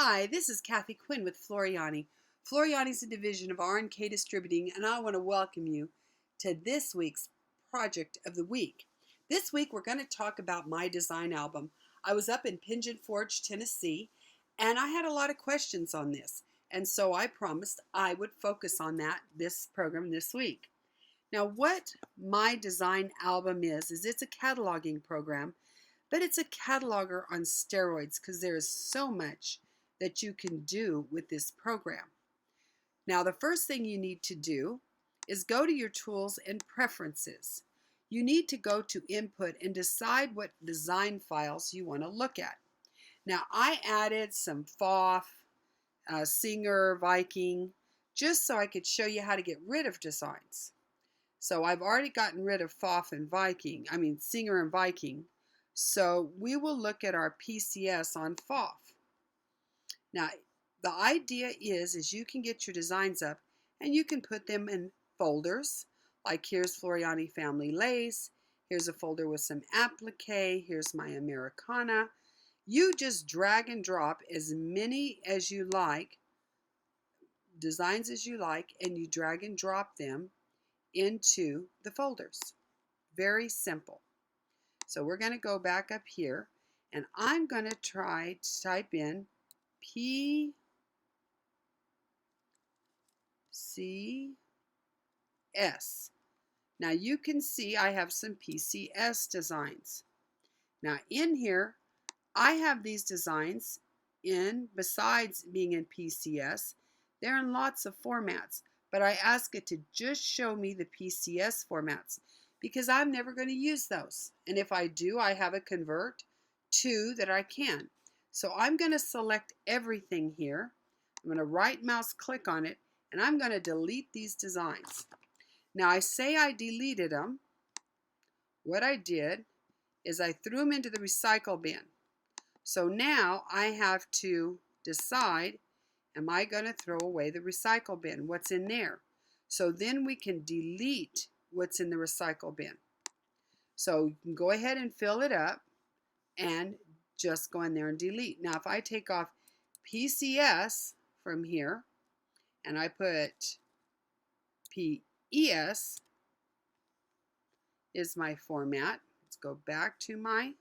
Hi, this is Kathi Quinn with Floriani. Floriani is a division of R&K Distributing, and I want to welcome you to this week's Project of the Week. This week we're going to talk about my design album. I was up in Pigeon Forge, Tennessee, and I had a lot of questions on this, and so I promised I would focus on this program this week. Now, what my design album is it's a cataloging program, but it's a cataloger on steroids because there is so much that you can do with this program. Now, the first thing you need to do is go to your tools and preferences. You need to go to input and decide what design files you want to look at. Now, I added some FOF, Singer, Viking, just so I could show you how to get rid of designs. So I've already gotten rid of FOF and Singer and Viking. So we will look at our PCS on FOF. Now, the idea is you can get your designs up and you can put them in folders. Like here's Floriani Family Lace. Here's a folder with some applique. Here's my Americana. You just drag and drop as many as you like, designs as you like, and you drag and drop them into the folders. Very simple. So we're going to go back up here, and I'm going to try to type in PCS. Now you can see I have some PCS designs. Now in here, I have these designs besides being in PCS, they're in lots of formats, but I ask it to just show me the PCS formats because I'm never going to use those. And if I do, I have a convert to that I can. So I'm going to select everything here. I'm going to right mouse click on it, and I'm going to delete these designs. Now I say I deleted them. What I did is I threw them into the recycle bin. So now I have to decide, am I going to throw away the recycle bin? What's in there? So then we can delete what's in the recycle bin. So you can go ahead and fill it up and just go in there and delete. Now if I take off PCS from here and I put PES is my format. Let's go back to my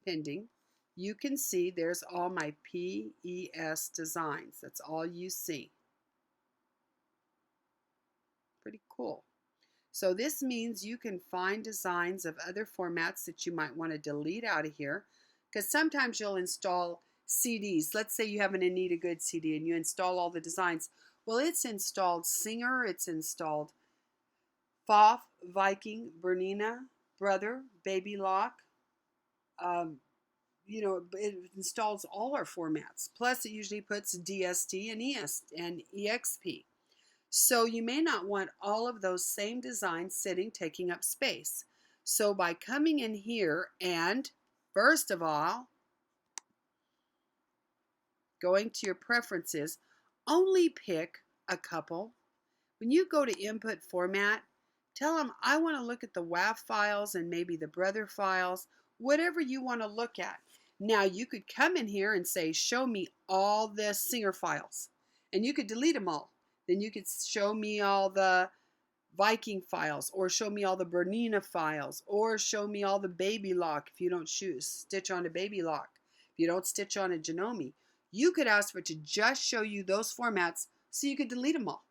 pending. You can see there's all my PES designs. That's all you see. Pretty cool. So this means you can find designs of other formats that you might want to delete out of here, because sometimes you'll install CDs. Let's say you have an Anita Good CD and you install all the designs. Well, it's installed Singer, it's installed FOF, Viking, Bernina, Brother, Baby Lock. It installs all our formats. Plus, it usually puts DST and EXP. So you may not want all of those same designs taking up space. So by coming in here and, first of all, going to your preferences, only pick a couple. When you go to input format, tell them I want to look at the WAV files and maybe the Brother files, whatever you want to look at. Now you could come in here and say, show me all the Singer files, and you could delete them all. Then you could show me all the Viking files, or show me all the Bernina files, or show me all the Baby Lock if you don't stitch on a Baby Lock. If you don't stitch on a Janome, you could ask for it to just show you those formats so you could delete them all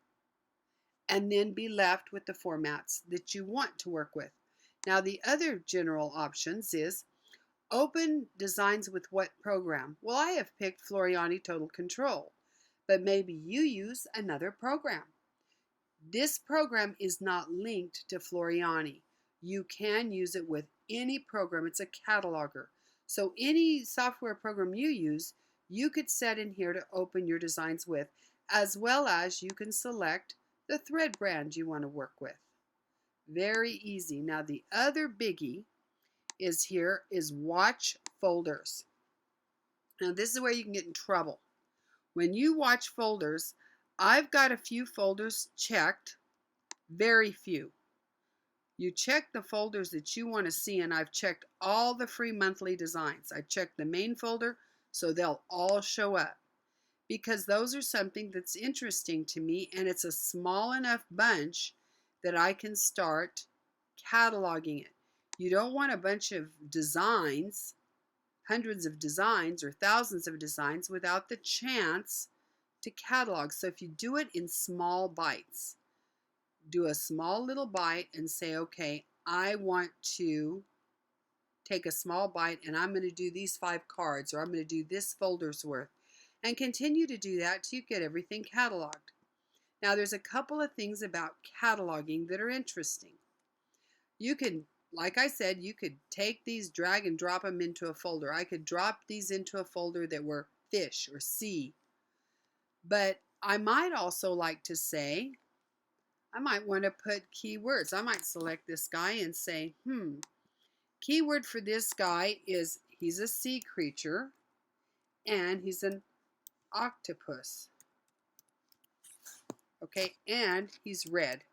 and then be left with the formats that you want to work with. Now the other general options is open designs with what program? Well, I have picked Floriani Total Control, but maybe you use another program. This program is not linked to Floriani. You can use it with any program. It's a cataloger. So any software program you use, you could set in here to open your designs with, as well as you can select the thread brand you want to work with. Very easy. Now the other biggie is watch folders. Now this is where you can get in trouble. When you watch folders, I've got a few folders checked, very few. You check the folders that you want to see, and I've checked all the free monthly designs. I checked the main folder, So they'll all show up because those are something that's interesting to me, and it's a small enough bunch that I can start cataloging it. You don't want a bunch of designs, hundreds of designs or thousands of designs without the chance to catalog. So if you do it in small bites, do a small little bite and say, okay, I want to take a small bite and I'm going to do these 5 cards, or I'm going to do this folder's worth, and continue to do that till you get everything cataloged. Now there's a couple of things about cataloging that are interesting. You can, like I said, you could take these, drag and drop them into a folder. I could drop these into a folder that were fish or sea. But I might also like to say, I might want to put keywords. I might select this guy and say, keyword for this guy is he's a sea creature and he's an octopus. Okay, and he's red.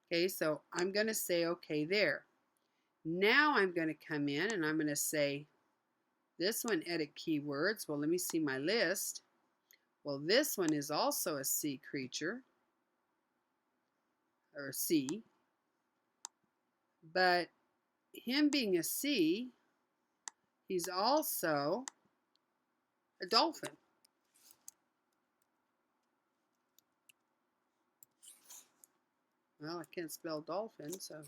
Okay, so I'm going to say okay there. Now I'm going to come in and I'm going to say this one, edit keywords. Well, let me see my list. Well, this one is also a sea creature, or sea, but him being a sea, he's also a dolphin. Well, I can't spell dolphin, so.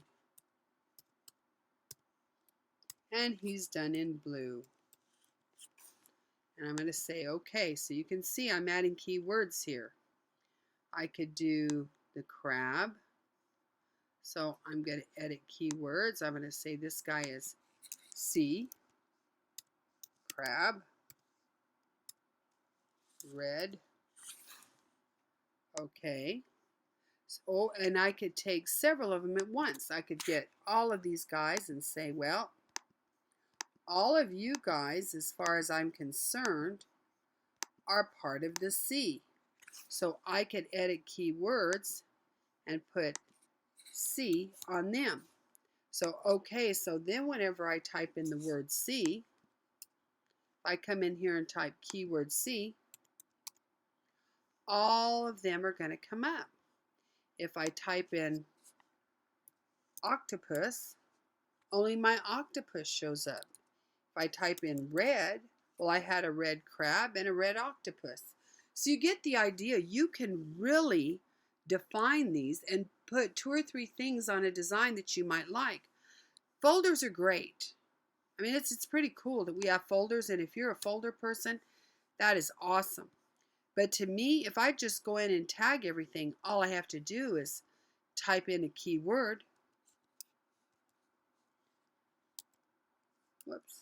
And he's done in blue. And I'm going to say okay. So you can see I'm adding keywords here. I could do the crab. So I'm going to edit keywords. I'm going to say this guy is sea, crab, red. Okay. So, and I could take several of them at once. I could get all of these guys and say, well, all of you guys, as far as I'm concerned, are part of the sea. So I could edit keywords and put sea on them. So, okay, so then whenever I type in the word sea, I come in here and type keyword sea, all of them are going to come up. If I type in octopus, only my octopus shows up. If I type in red, well, I had a red crab and a red octopus. So you get the idea. You can really define these and put 2 or 3 things on a design that you might like. Folders are great. I mean, it's pretty cool that we have folders, and if you're a folder person, that is awesome. But to me, if I just go in and tag everything, all I have to do is type in a keyword. Whoops.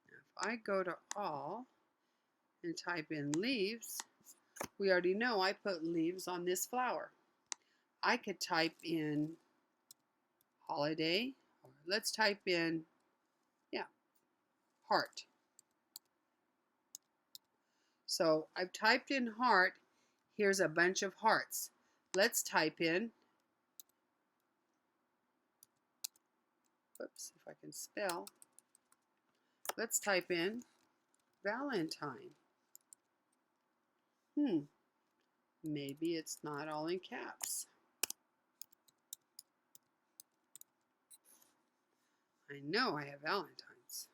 If I go to all and type in leaves, we already know I put leaves on this flower. I could type in holiday, or let's type in, heart. So I've typed in heart. Here's a bunch of hearts. Let's type in, whoops, if I can spell. Let's type in Valentine. Maybe it's not all in caps. I know I have Valentines.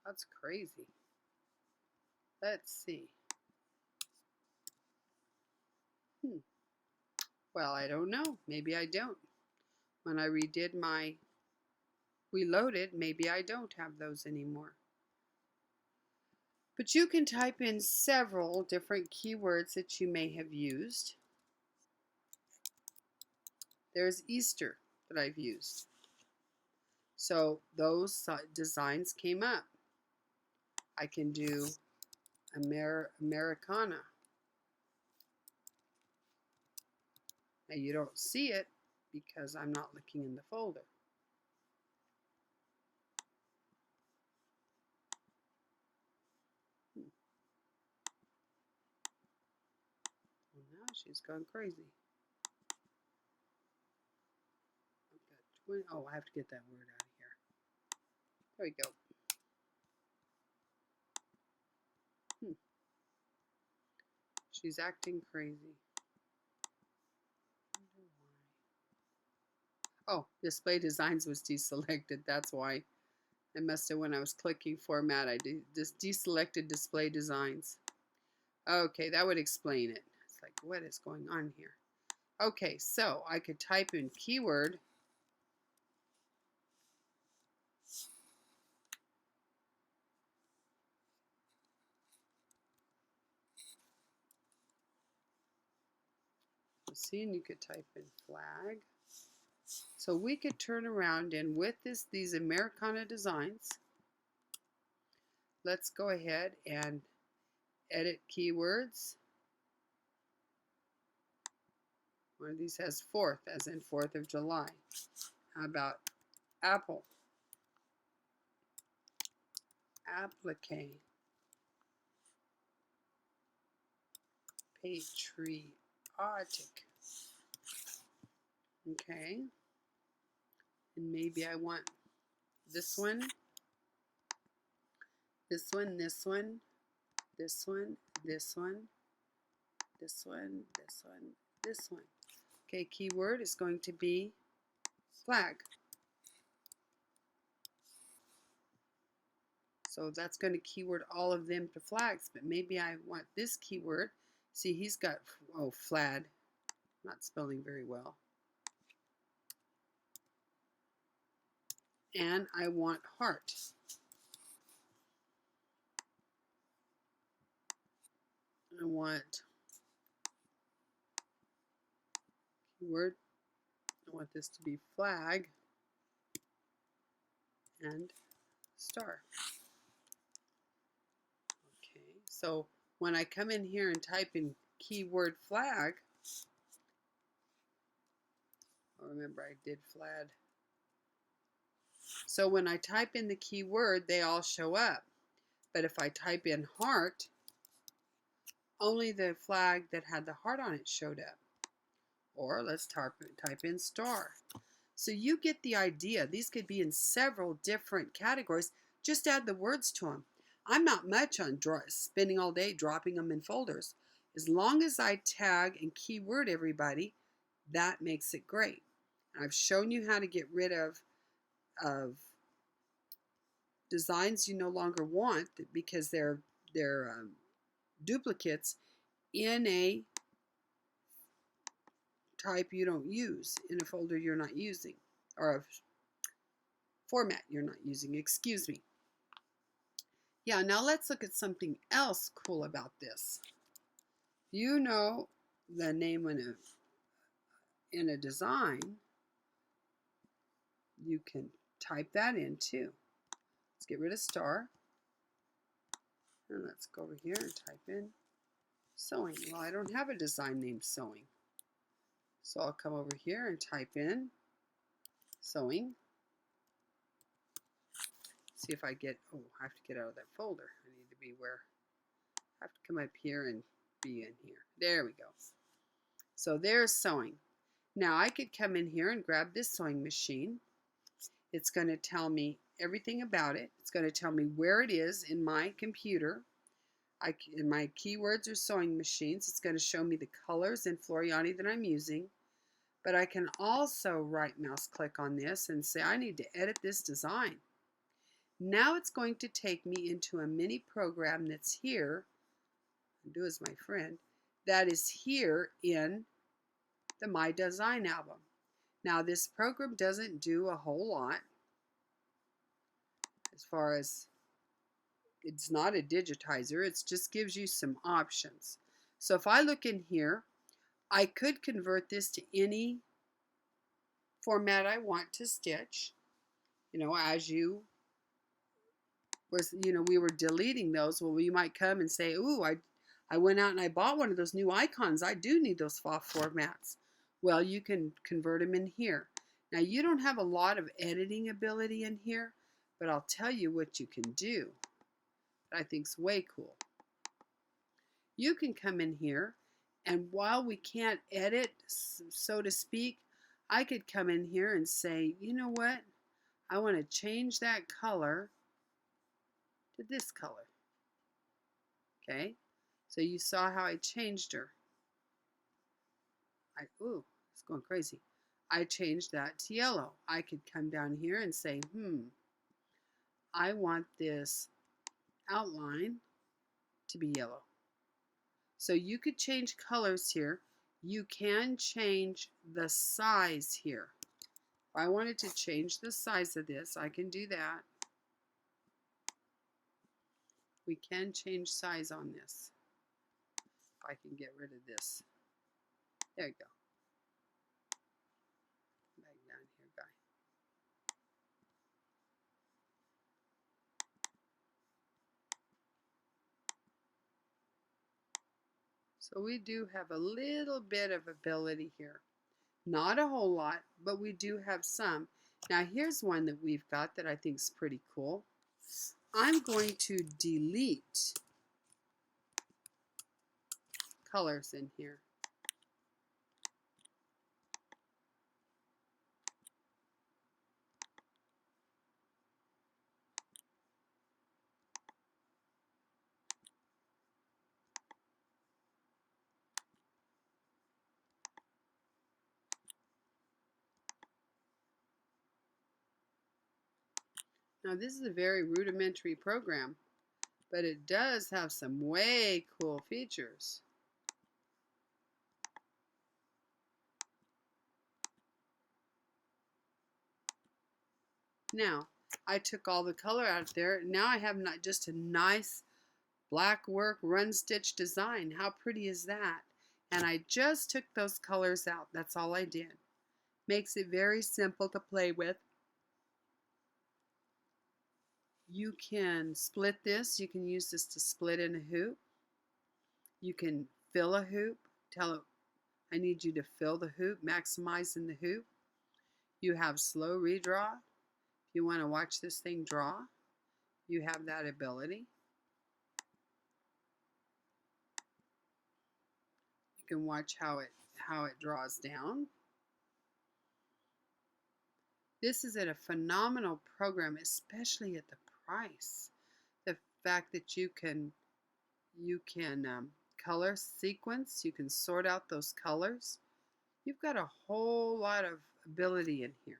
That's crazy. Let's see. Well, I don't know. Maybe I don't. When I reloaded, maybe I don't have those anymore. But you can type in several different keywords that you may have used. There's Easter that I've used. So those designs came up. I can do Americana. Now you don't see it because I'm not looking in the folder. She's gone crazy. Oh, I have to get that word out of here. There we go. She's acting crazy. Oh, display designs was deselected. That's why. I must have, when I was clicking format, I just deselected display designs. Okay, that would explain it. It's like, what is going on here? Okay, so I could type in keyword. See, and you could type in flag. So we could turn around and with these Americana designs, let's go ahead and edit keywords. One of these has 4th, as in 4th of July. How about apple? Applique. Patriotic. Okay. And maybe I want this one, this one, this one, this one, this one, this one, this one, this one. Okay, keyword is going to be flag. So that's going to keyword all of them to flags, but maybe I want this keyword. See, he's got, oh, flad. Not spelling very well. And I want heart. I want keyword. I want this to be flag and star. Okay, so when I come in here and type in keyword flag, remember I did flag. So when I type in the keyword, they all show up. But if I type in heart, only the flag that had the heart on it showed up. Or let's type in star. So you get the idea. These could be in several different categories. Just add the words to them. I'm not much on spending all day dropping them in folders. As long as I tag and keyword everybody, that makes it great. And I've shown you how to get rid of designs you no longer want because they're duplicates in a type you don't use, in a folder you're not using, or a format you're not using, excuse me. Yeah, now let's look at something else cool about this. You know the name in a design, you can type that in too. Let's get rid of star. And let's go over here and type in sewing. Well, I don't have a design named sewing. So I'll come over here and type in sewing. See if I get, oh, I have to get out of that folder. I need to be where, I have to come up here and be in here. There we go. So there's sewing. Now I could come in here and grab this sewing machine. It's going to tell me everything about it. It's going to tell me where it is in my computer. In my keywords are sewing machines. It's going to show me the colors in Floriani that I'm using. But I can also right mouse click on this and say I need to edit this design. Now it's going to take me into a mini program that's here. Do as my friend. That is here in the My Design album. Now this program doesn't do a whole lot as far as, it's not a digitizer, it just gives you some options. So if I look in here, I could convert this to any format I want to stitch, you know, as you was, you know, we were deleting those. Well, you might come and say, ooh, I went out and I bought one of those new icons. I do need those formats. Well, you can convert them in here. Now, you don't have a lot of editing ability in here, but I'll tell you what you can do that I think is way cool. You can come in here And while we can't edit, so to speak, I could come in here and say, you know what? I want to change that color to this color. Okay? So you saw how I changed her. Ooh, it's going crazy. I changed that to yellow. I could come down here and say, I want this outline to be yellow. So you could change colors here. You can change the size here. If I wanted to change the size of this, I can do that. We can change size on this. If I can get rid of this. There you go. Back down here, guy. So we do have a little bit of ability here. Not a whole lot, but we do have some. Now here's one that we've got that I think is pretty cool. I'm going to delete colors in here. Now this is a very rudimentary program, but it does have some way cool features. Now, I took all the color out there. Now I have not just a nice black work run stitch design. How pretty is that? And I just took those colors out. That's all I did. Makes it very simple to play with. You can split this. You can use this to split in a hoop. You can fill a hoop. Tell it, I need you to fill the hoop, maximizing the hoop. You have slow redraw. If you want to watch this thing draw, you have that ability. You can watch how it draws down. This is a phenomenal program, especially at the price. The fact that you can color sequence, you can sort out those colors. You've got a whole lot of ability in here.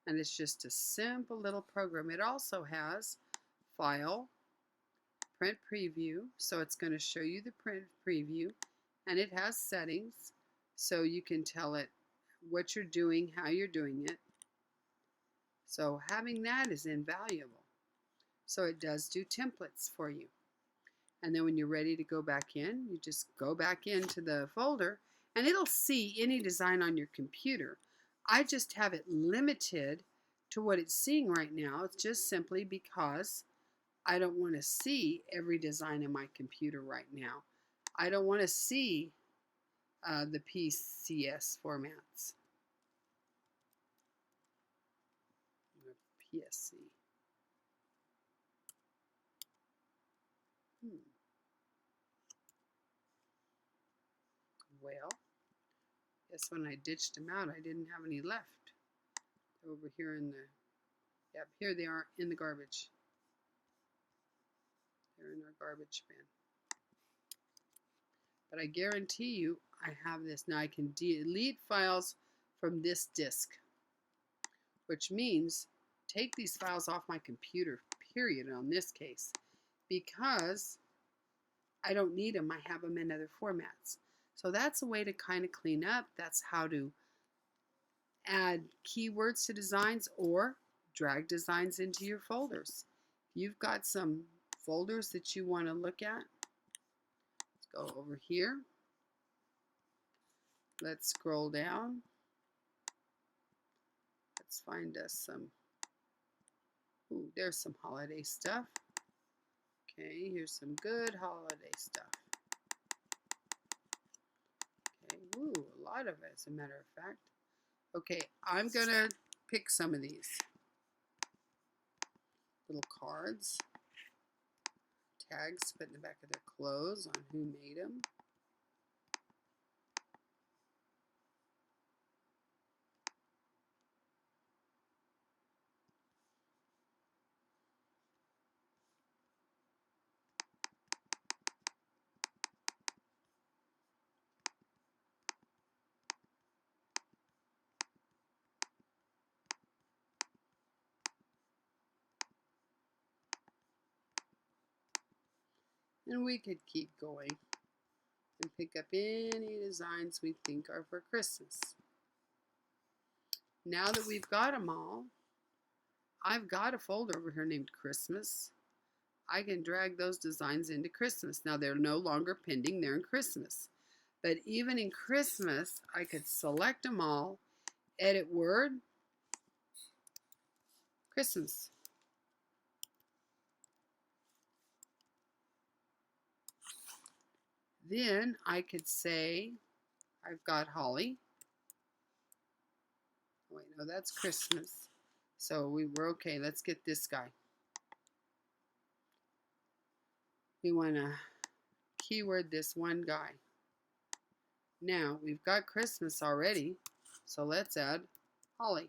And it's just a simple little program. It also has File, Print Preview, so it's going to show you the print preview, and it has settings, so you can tell it what you're doing, how you're doing it. So having that is invaluable. So it does do templates for you. And then when you're ready to go back in, you just go back into the folder, and it'll see any design on your computer. I just have it limited to what it's seeing right now. It's just simply because I don't want to see every design in my computer right now. I don't want to see the PCS formats. PSC. Well, guess when I ditched them out, I didn't have any left. Over here in the, yep, here they are in the garbage. They're in our garbage bin. But I guarantee you, I have this. Now I can delete files from this disk, which means take these files off my computer, period, on this case, because I don't need them. I have them in other formats. So that's a way to kind of clean up. That's how to add keywords to designs or drag designs into your folders. You've got some folders that you want to look at. Let's go over here. Let's scroll down. Let's find us some, ooh, there's some holiday stuff. Okay, here's some good holiday stuff. Okay, ooh, a lot of it, as a matter of fact. Okay, I'm gonna pick some of these little cards, tags put in the back of their clothes on who made them. And we could keep going and pick up any designs we think are for Christmas. Now that we've got them all, I've got a folder over here named Christmas. I can drag those designs into Christmas. Now they're no longer pending, they're in Christmas. But even in Christmas, I could select them all, edit Word, Christmas. Then I could say, I've got holly. Wait, no, that's Christmas. So we were okay. Let's get this guy. We want to keyword this one guy. Now, we've got Christmas already, so let's add holly.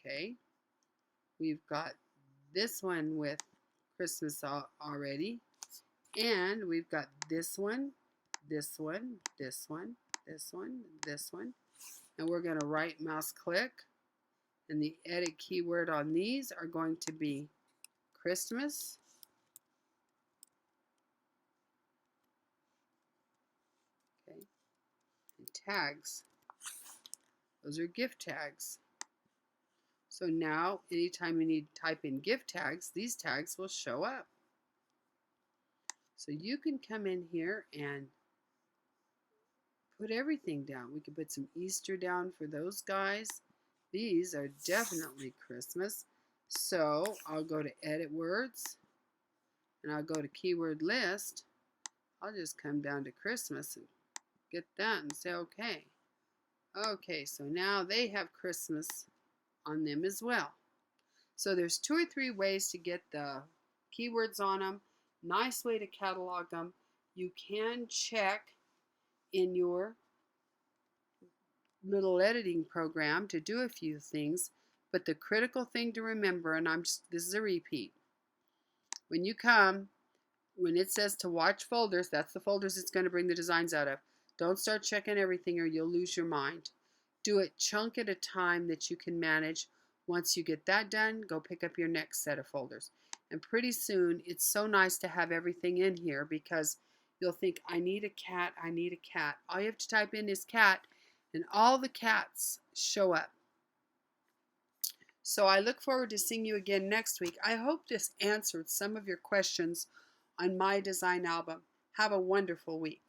Okay. We've got this one with Christmas already, and we've got this one, this one, this one, this one, this one. And we're going to right mouse click, and the edit keyword on these are going to be Christmas. Okay. And tags. Those are gift tags. So now, anytime you need to type in gift tags, these tags will show up. So you can come in here and put everything down. We can put some Easter down for those guys. These are definitely Christmas. So I'll go to Edit Words, and I'll go to Keyword List. I'll just come down to Christmas and get that and say OK. Okay, so now they have Christmas on them as well. So there's 2 or 3 ways to get the keywords on them. Nice way to catalog them. You can check in your little editing program to do a few things, but the critical thing to remember, and this is a repeat, when you come, when it says to watch folders, that's the folders it's going to bring the designs out of. Don't start checking everything or you'll lose your mind. Do it chunk at a time that you can manage. Once you get that done, go pick up your next set of folders. And pretty soon, it's so nice to have everything in here because you'll think, I need a cat, I need a cat. All you have to type in is cat, and all the cats show up. So I look forward to seeing you again next week. I hope this answered some of your questions on my design album. Have a wonderful week.